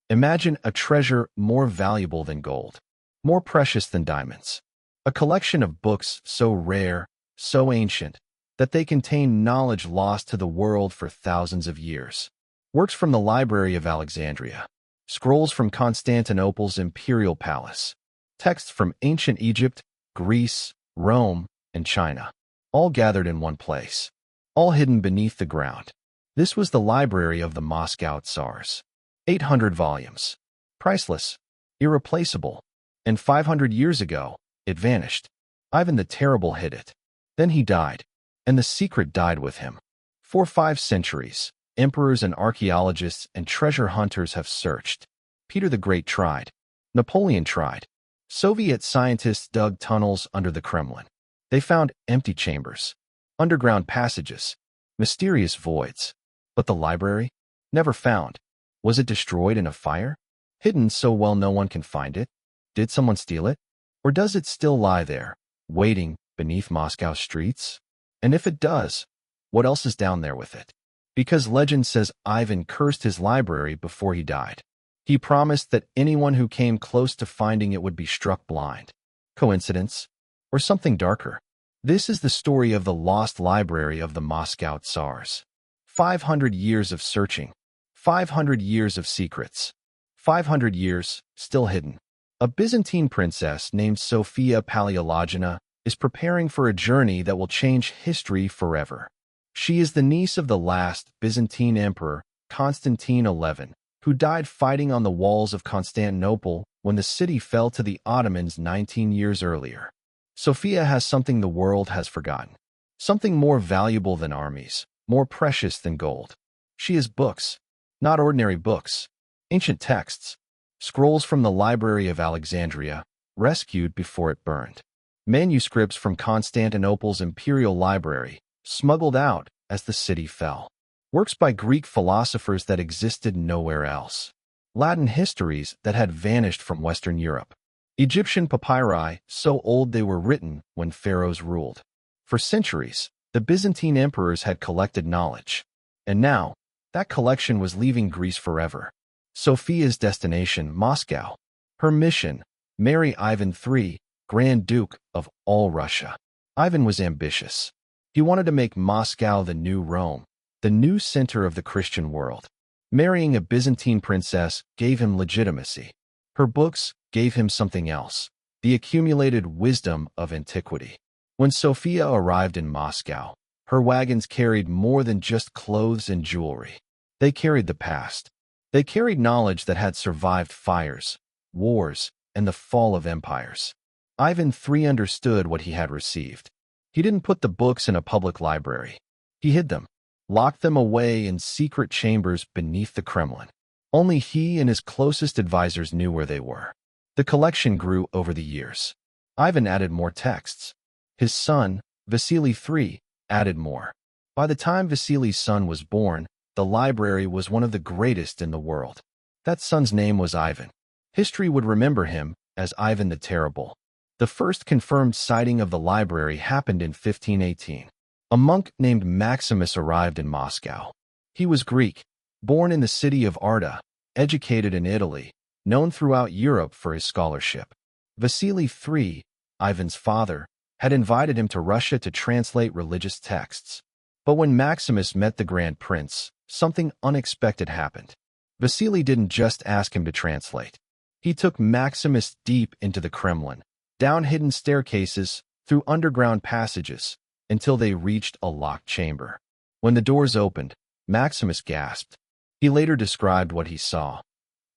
Imagine a treasure more valuable than gold, more precious than diamonds. A collection of books so rare, so ancient, that they contain knowledge lost to the world for thousands of years. Works from the Library of Alexandria, scrolls from Constantinople's imperial palace, texts from ancient Egypt, Greece, Rome, and China, all gathered in one place, all hidden beneath the ground. This was the library of the Moscow Tsars. 800 volumes. Priceless, irreplaceable. And 500 years ago, it vanished. Ivan the Terrible hid it. Then he died, and the secret died with him. For 5 centuries, emperors and archaeologists and treasure hunters have searched. Peter the Great tried. Napoleon tried. Soviet scientists dug tunnels under the Kremlin. They found empty chambers, underground passages, mysterious voids. But the library? Never found. Was it destroyed in a fire? Hidden so well no one can find it? Did someone steal it? Or does it still lie there, waiting beneath Moscow streets? And if it does, what else is down there with it? Because legend says Ivan cursed his library before he died. He promised that anyone who came close to finding it would be struck blind. Coincidence? Or something darker? This is the story of the lost library of the Moscow Tsars. 500 years of searching. 500 years of secrets. 500 years, still hidden. A Byzantine princess named Sophia Palaiologina is preparing for a journey that will change history forever. She is the niece of the last Byzantine emperor, Constantine XI, who died fighting on the walls of Constantinople when the city fell to the Ottomans 19 years earlier. Sophia has something the world has forgotten. Something more valuable than armies, more precious than gold. She has books. Not ordinary books. Ancient texts. Scrolls from the Library of Alexandria, rescued before it burned. Manuscripts from Constantinople's imperial library, smuggled out as the city fell. Works by Greek philosophers that existed nowhere else. Latin histories that had vanished from Western Europe. Egyptian papyri, so old they were written when pharaohs ruled. For centuries, the Byzantine emperors had collected knowledge. And now, that collection was leaving Greece forever. Sophia's destination, Moscow. Her mission, marry Ivan III, Grand Duke of all Russia. Ivan was ambitious. He wanted to make Moscow the new Rome, the new center of the Christian world. Marrying a Byzantine princess gave him legitimacy. Her books gave him something else, the accumulated wisdom of antiquity. When Sophia arrived in Moscow, her wagons carried more than just clothes and jewelry. They carried the past. They carried knowledge that had survived fires, wars, and the fall of empires. Ivan III understood what he had received. He didn't put the books in a public library. He hid them, locked them away in secret chambers beneath the Kremlin. Only he and his closest advisors knew where they were. The collection grew over the years. Ivan added more texts. His son, Vasily III, added more. By the time Vasily's son was born, the library was one of the greatest in the world. That son's name was Ivan. History would remember him as Ivan the Terrible. The first confirmed sighting of the library happened in 1518. A monk named Maximus arrived in Moscow. He was Greek, born in the city of Arda, educated in Italy, known throughout Europe for his scholarship. Vasily III, Ivan's father, had invited him to Russia to translate religious texts. But when Maximus met the Grand Prince, something unexpected happened. Vasily didn't just ask him to translate. He took Maximus deep into the Kremlin, down hidden staircases, through underground passages, until they reached a locked chamber. When the doors opened, Maximus gasped. He later described what he saw.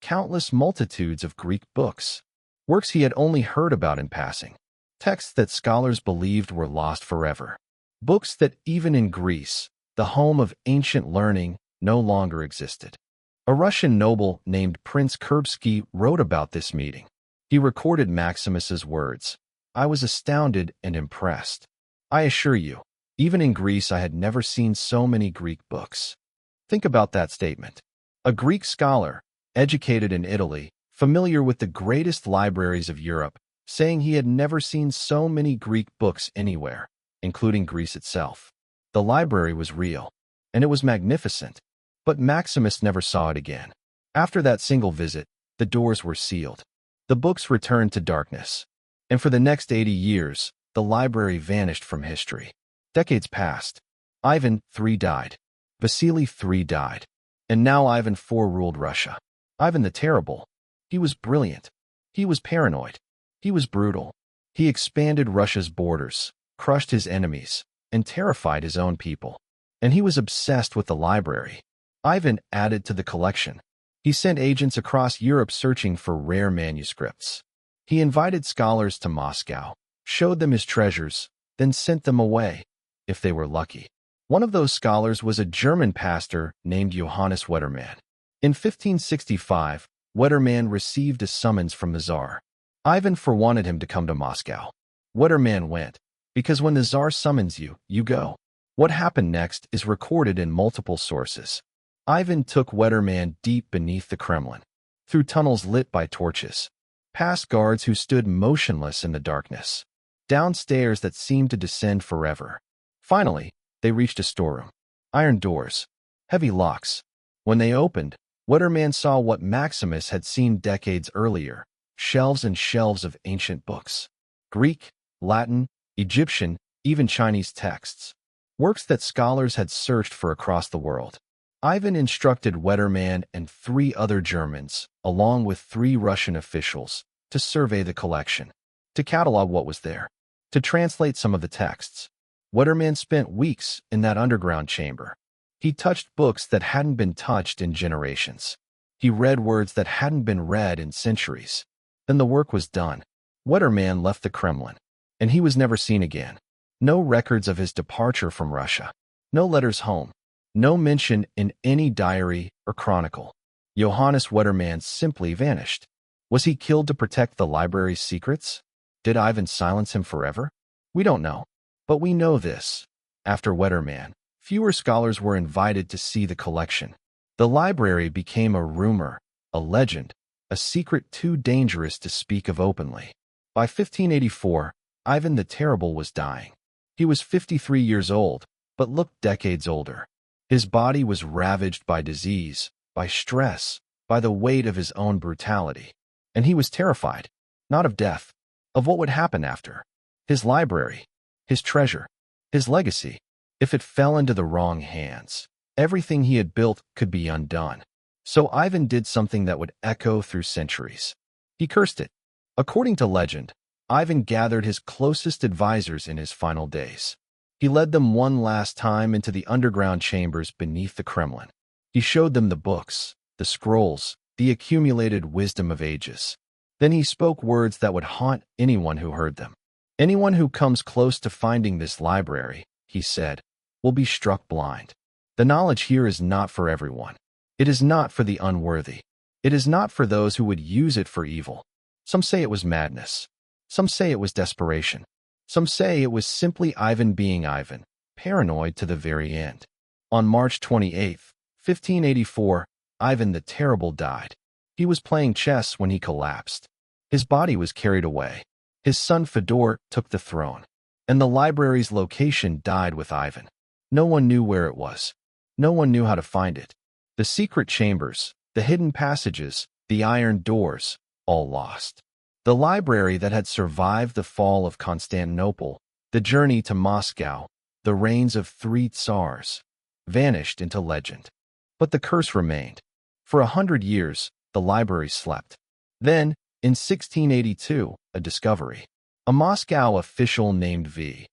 Countless multitudes of Greek books, works he had only heard about in passing, texts that scholars believed were lost forever, books that even in Greece, the home of ancient learning, no longer existed. A Russian noble named Prince Kurbsky wrote about this meeting. He recorded Maximus's words. I was astounded and impressed. I assure you, even in Greece I had never seen so many Greek books. Think about that statement. A Greek scholar, educated in Italy, familiar with the greatest libraries of Europe, saying he had never seen so many Greek books anywhere, including Greece itself. The library was real, and it was magnificent, but Maximus never saw it again. After that single visit, the doors were sealed. The books returned to darkness. And for the next 80 years, the library vanished from history. Decades passed. Ivan III died. Vasily III died. And now Ivan IV ruled Russia. Ivan the Terrible. He was brilliant. He was paranoid. He was brutal. He expanded Russia's borders, crushed his enemies, and terrified his own people. And he was obsessed with the library. Ivan added to the collection. He sent agents across Europe searching for rare manuscripts. He invited scholars to Moscow, showed them his treasures, then sent them away, if they were lucky. One of those scholars was a German pastor named Johannes Wettermann. In 1565, Wettermann received a summons from the Tsar. Ivan IV wanted him to come to Moscow. Wettermann went, because when the Tsar summons you, you go. What happened next is recorded in multiple sources. Ivan took Wettermann deep beneath the Kremlin, through tunnels lit by torches, past guards who stood motionless in the darkness, down stairs that seemed to descend forever. Finally, they reached a storeroom. Iron doors, heavy locks. When they opened, Wettermann saw what Maximus had seen decades earlier, shelves and shelves of ancient books. Greek, Latin, Egyptian, even Chinese texts. Works that scholars had searched for across the world. Ivan instructed Wettermann and 3 other Germans, along with 3 Russian officials, to survey the collection, to catalog what was there, to translate some of the texts. Wettermann spent weeks in that underground chamber. He touched books that hadn't been touched in generations. He read words that hadn't been read in centuries. Then the work was done. Wettermann left the Kremlin, and he was never seen again. No records of his departure from Russia. No letters home. No mention in any diary or chronicle. Johannes Wettermann simply vanished. Was he killed to protect the library's secrets? Did Ivan silence him forever? We don't know. But we know this. After Wettermann, fewer scholars were invited to see the collection. The library became a rumor, a legend, a secret too dangerous to speak of openly. By 1584, Ivan the Terrible was dying. He was 53 years old, but looked decades older. His body was ravaged by disease, by stress, by the weight of his own brutality. And he was terrified, not of death, of what would happen after. His library, his treasure, his legacy. If it fell into the wrong hands, everything he had built could be undone. So Ivan did something that would echo through centuries. He cursed it. According to legend, Ivan gathered his closest advisors in his final days. He led them one last time into the underground chambers beneath the Kremlin. He showed them the books, the scrolls, the accumulated wisdom of ages. Then he spoke words that would haunt anyone who heard them. Anyone who comes close to finding this library, he said, will be struck blind. The knowledge here is not for everyone. It is not for the unworthy. It is not for those who would use it for evil. Some say it was madness. Some say it was desperation. Some say it was simply Ivan being Ivan, paranoid to the very end. On March 28, 1584, Ivan the Terrible died. He was playing chess when he collapsed. His body was carried away. His son Fedor took the throne, and the library's location died with Ivan. No one knew where it was. No one knew how to find it. The secret chambers, the hidden passages, the iron doors, all lost. The library that had survived the fall of Constantinople, the journey to Moscow, the reigns of 3 Tsars, vanished into legend. But the curse remained. For 100 years, the library slept. Then, in 1682, a discovery. A Moscow official named V.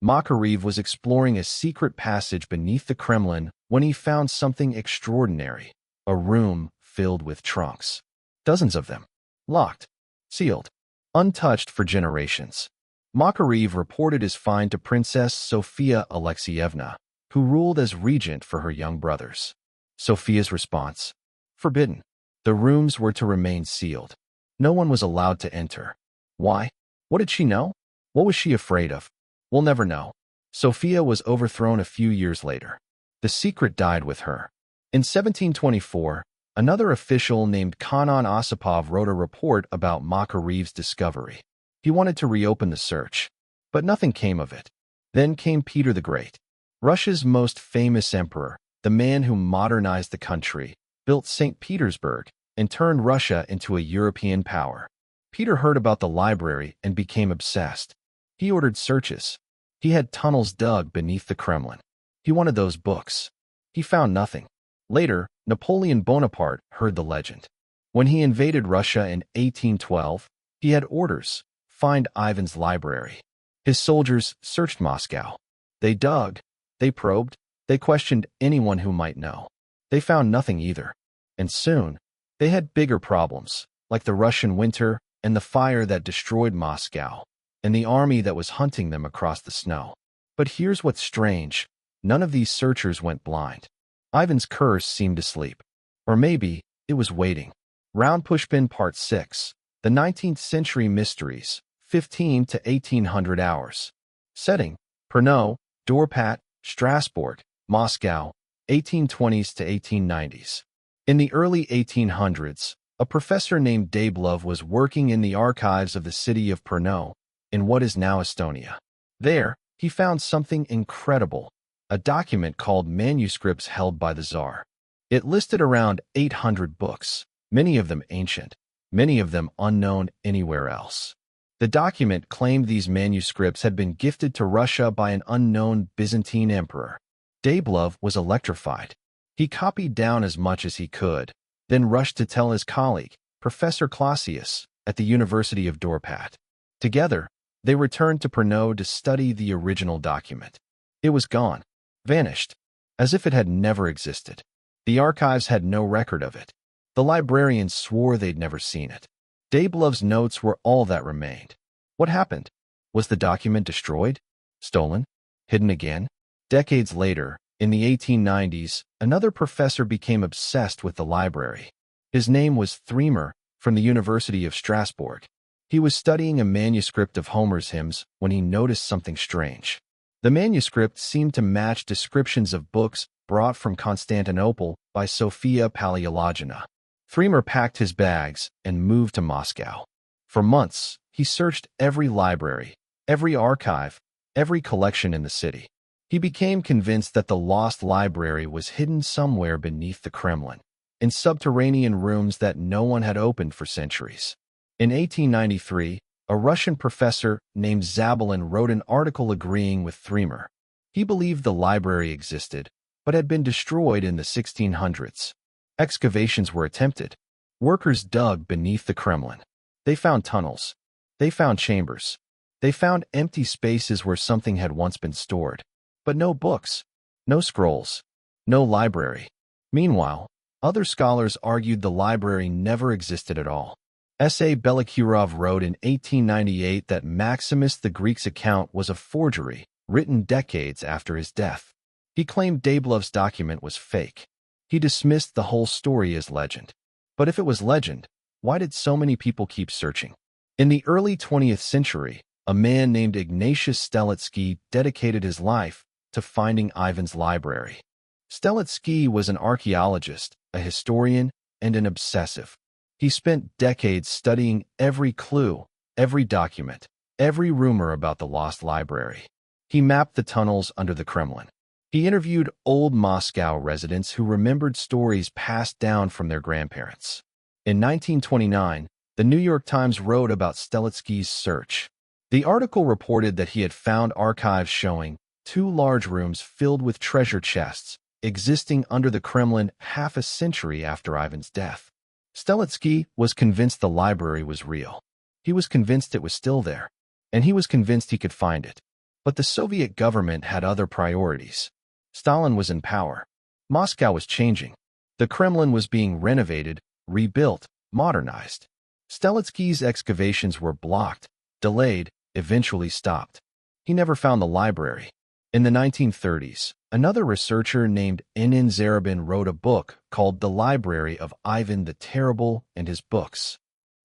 Makarev was exploring a secret passage beneath the Kremlin when he found something extraordinary. A room filled with trunks. Dozens of them. Locked. Sealed. Untouched for generations. Makarev reported his find to Princess Sophia Alexeyevna, who ruled as regent for her young brothers. Sophia's response: forbidden. The rooms were to remain sealed. No one was allowed to enter. Why? What did she know? What was she afraid of? We'll never know. Sophia was overthrown a few years later. The secret died with her. In 1724, another official named Kanon Osipov wrote a report about Makarev's discovery. He wanted to reopen the search, but nothing came of it. Then came Peter the Great, Russia's most famous emperor, the man who modernized the country, built St. Petersburg, and turned Russia into a European power. Peter heard about the library and became obsessed. He ordered searches. He had tunnels dug beneath the Kremlin. He wanted those books. He found nothing. Later, Napoleon Bonaparte heard the legend. When he invaded Russia in 1812, he had orders: find Ivan's library. His soldiers searched Moscow. They dug, they probed, they questioned anyone who might know. They found nothing either. And soon, they had bigger problems, like the Russian winter and the fire that destroyed Moscow, and the army that was hunting them across the snow. But here's what's strange. None of these searchers went blind. Ivan's curse seemed to sleep. Or maybe it was waiting. Round Pushpin Part 6. The 19th Century Mysteries, 15 to 1800 hours. Setting: Brno, Dorpat, Strasbourg, Moscow, 1820s to 1890s. In the early 1800s, a professor named Dablov was working in the archives of the city of Brno, in what is now Estonia. There, he found something incredible: a document called manuscripts held by the Tsar. It listed around 800 books, many of them ancient, many of them unknown anywhere else. The document claimed these manuscripts had been gifted to Russia by an unknown Byzantine emperor. Dablov was electrified. He copied down as much as he could, then rushed to tell his colleague, Professor Clausius, at the University of Dorpat. Together, they returned to Brno to study the original document. It was gone, vanished, as if it had never existed. The archives had no record of it. The librarians swore they'd never seen it. Dablov's notes were all that remained. What happened? Was the document destroyed? Stolen? Hidden again? Decades later, in the 1890s, another professor became obsessed with the library. His name was Thremer, from the University of Strasbourg. He was studying a manuscript of Homer's hymns when he noticed something strange. The manuscript seemed to match descriptions of books brought from Constantinople by Sophia Palaiologina. Thremer packed his bags and moved to Moscow. For months, he searched every library, every archive, every collection in the city. He became convinced that the lost library was hidden somewhere beneath the Kremlin, in subterranean rooms that no one had opened for centuries. In 1893, a Russian professor named Zabalin wrote an article agreeing with Thremer. He believed the library existed, but had been destroyed in the 1600s. Excavations were attempted. Workers dug beneath the Kremlin. They found tunnels. They found chambers. They found empty spaces where something had once been stored. But no books, no scrolls, no library. Meanwhile, other scholars argued the library never existed at all. S.A. Belakurov wrote in 1898 that Maximus the Greek's account was a forgery, written decades after his death. He claimed Dablov's document was fake. He dismissed the whole story as legend. But if it was legend, why did so many people keep searching? In the early 20th century, a man named Ignatius Stelitsky dedicated his life to finding Ivan's library. Stelitsky was an archaeologist, a historian, and an obsessive. He spent decades studying every clue, every document, every rumor about the lost library. He mapped the tunnels under the Kremlin. He interviewed old Moscow residents who remembered stories passed down from their grandparents. In 1929, the New York Times wrote about Stelitsky's search. The article reported that he had found archives showing 2 large rooms filled with treasure chests existing under the Kremlin half a century after Ivan's death. Stelitsky was convinced the library was real. He was convinced it was still there, and he was convinced he could find it. But the Soviet government had other priorities. Stalin was in power. Moscow was changing. The Kremlin was being renovated, rebuilt, modernized. Stelitsky's excavations were blocked, delayed, eventually stopped. He never found the library. In the 1930s, another researcher named N.N. Zarubin wrote a book called The Library of Ivan the Terrible and His Books.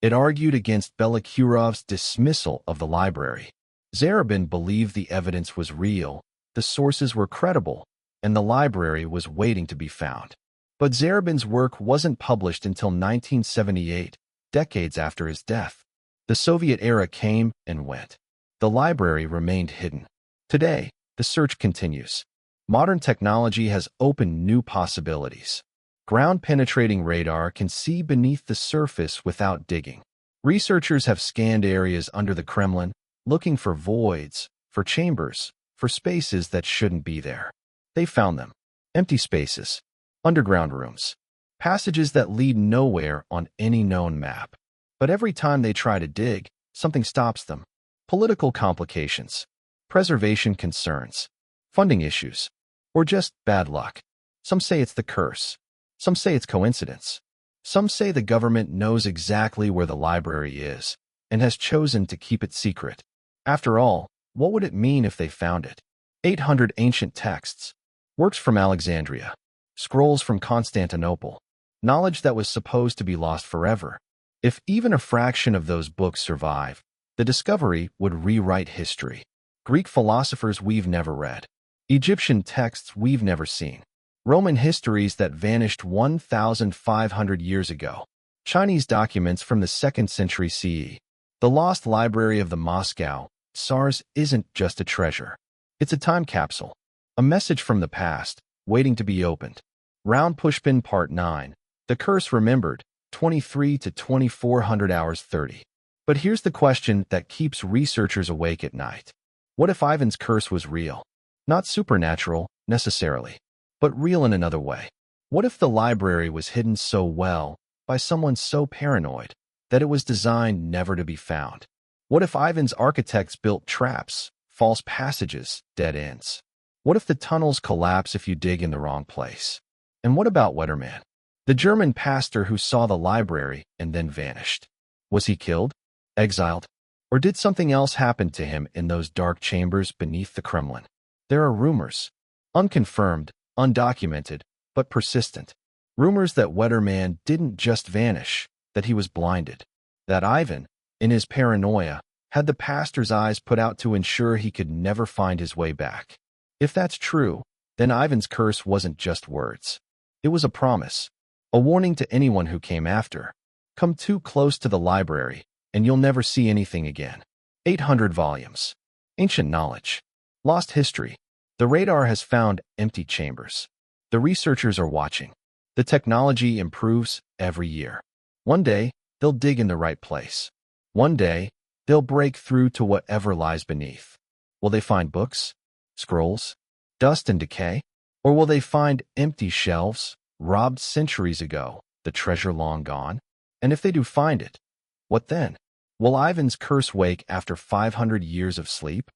It argued against Belakurov's dismissal of the library. Zarubin believed the evidence was real, the sources were credible, and the library was waiting to be found. But Zarubin's work wasn't published until 1978, decades after his death. The Soviet era came and went. The library remained hidden. Today, the search continues. Modern technology has opened new possibilities. Ground-penetrating radar can see beneath the surface without digging. Researchers have scanned areas under the Kremlin, looking for voids, for chambers, for spaces that shouldn't be there. They found them. Empty spaces, underground rooms, passages that lead nowhere on any known map. But every time they try to dig, something stops them. Political complications, preservation concerns, funding issues, or just bad luck. Some say it's the curse. Some say it's coincidence. Some say the government knows exactly where the library is and has chosen to keep it secret. After all, what would it mean if they found it? 800 ancient texts, works from Alexandria, scrolls from Constantinople, knowledge that was supposed to be lost forever. If even a fraction of those books survive, the discovery would rewrite history. Greek philosophers we've never read, Egyptian texts we've never seen, Roman histories that vanished 1,500 years ago, Chinese documents from the 2nd century CE. The lost library of the Moscow Tsars isn't just a treasure. It's a time capsule, a message from the past, waiting to be opened. Round Pushpin Part 9, The Curse Remembered, 23 to 2400 hours 30. But here's the question that keeps researchers awake at night. What if Ivan's curse was real? Not supernatural, necessarily, but real in another way. What if the library was hidden so well by someone so paranoid that it was designed never to be found? What if Ivan's architects built traps, false passages, dead ends? What if the tunnels collapse if you dig in the wrong place? And what about Wetterman, the German pastor who saw the library and then vanished? Was he killed, exiled, or did something else happen to him in those dark chambers beneath the Kremlin? There are rumors, unconfirmed, undocumented, but persistent. Rumors that Wetterman didn't just vanish, that he was blinded. That Ivan, in his paranoia, had the pastor's eyes put out to ensure he could never find his way back. If that's true, then Ivan's curse wasn't just words. It was a promise, a warning to anyone who came after. Come too close to the library, and you'll never see anything again. 800 volumes. Ancient knowledge. Lost history. The radar has found empty chambers. The researchers are watching. The technology improves every year. One day, they'll dig in the right place. One day, they'll break through to whatever lies beneath. Will they find books, scrolls, dust and decay? Or will they find empty shelves, robbed centuries ago, the treasure long gone? And if they do find it, what then? Will Ivan's curse wake after 500 years of sleep?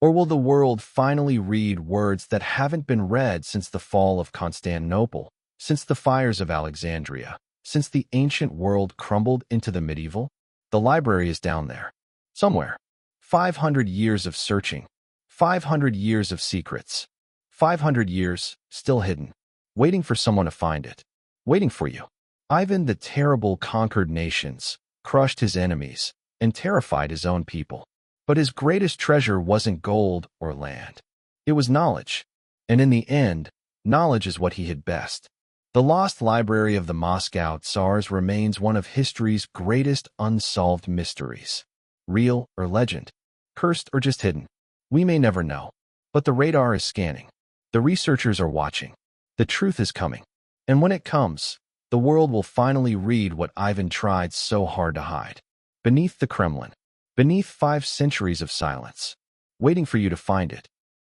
Or will the world finally read words that haven't been read since the fall of Constantinople, since the fires of Alexandria, since the ancient world crumbled into the medieval? The library is down there, somewhere. 500 years of searching, 500 years of secrets, 500 years still hidden, waiting for someone to find it, waiting for you. Ivan the Terrible conquered nations, crushed his enemies, and terrified his own people. But his greatest treasure wasn't gold or land. It was knowledge. And in the end, knowledge is what he hid best. The lost library of the Moscow Tsars remains one of history's greatest unsolved mysteries. Real or legend, cursed or just hidden, we may never know. But the radar is scanning. The researchers are watching. The truth is coming. And when it comes, the world will finally read what Ivan tried so hard to hide. Beneath the Kremlin. Beneath 5 centuries of silence, waiting for you to find it.